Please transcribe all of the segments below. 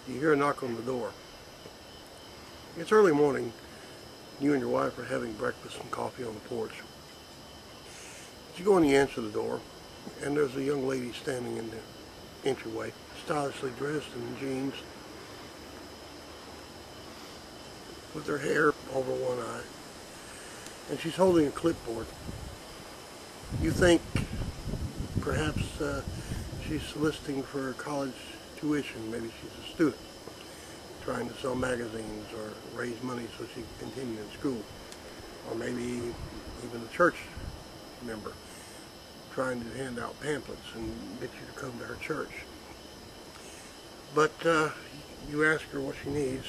You hear a knock on the door. It's early morning. You and your wife are having breakfast and coffee on the porch. You go and you answer the door, and there's a young lady standing in the entryway, stylishly dressed in jeans, with her hair over one eye, and she's holding a clipboard. You think perhaps she's soliciting for college tuition. Maybe she's a student trying to sell magazines or raise money so she can continue in school, or maybe even a church member trying to hand out pamphlets and get you to come to her church. But you ask her what she needs,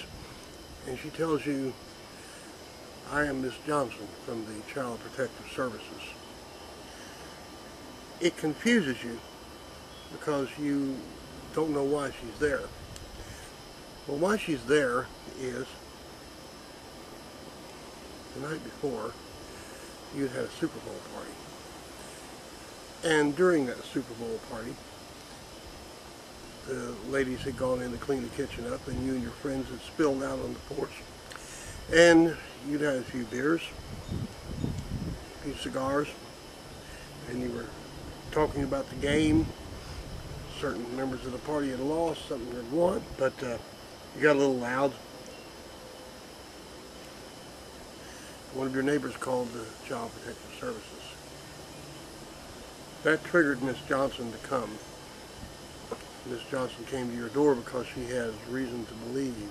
and she tells you, "I am Miss Johnson from the Child Protective Services." It confuses you because you don't know why she's there. Well, why she's there is the night before you'd had a Super Bowl party. And during that Super Bowl party, the ladies had gone in to clean the kitchen up, and you and your friends had spilled out on the porch. And you'd had a few beers, a few cigars, and you were talking about the game. Certain members of the party had lost, something had won, but you got a little loud. One of your neighbors called the Child Protective Services. That triggered Miss Johnson to come. Miss Johnson came to your door because she has reason to believe.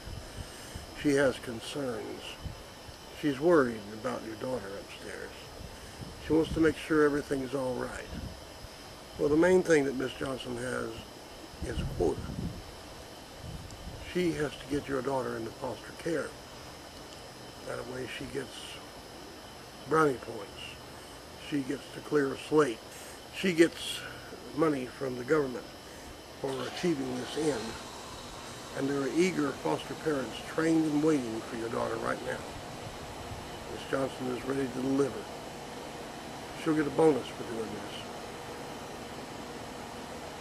She has concerns. She's worried about your daughter upstairs. She wants to make sure everything's all right. Well, the main thing that Miss Johnson has is a quota. She has to get your daughter into foster care. That way she gets brownie points. She gets to clear a slate. She gets money from the government for achieving this end. And there are eager foster parents trained and waiting for your daughter right now. Miss Johnson is ready to deliver. She'll get a bonus for doing this.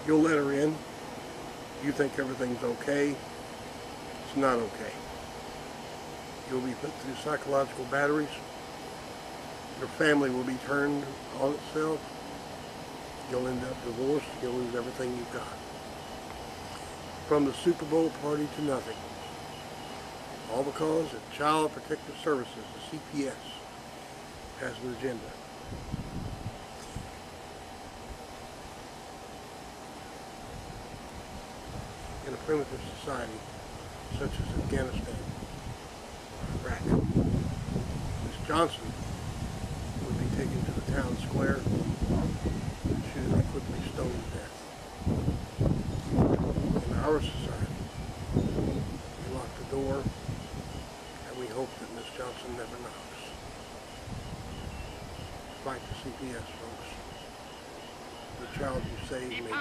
You'll let her in. You think everything's okay. It's not okay. You'll be put through psychological batteries. Your family will be turned on itself. You'll end up divorced. You'll lose everything you've got. From the Super Bowl party to nothing. All because the Child Protective Services, the CPS, has an agenda. In a primitive society such as Afghanistan or Iraq, Miss Johnson would be taken to the town square. She would be quickly stoned to death. In our society, we lock the door and we hope that Miss Johnson never knocks. Fight the CPS, folks. The child you save may be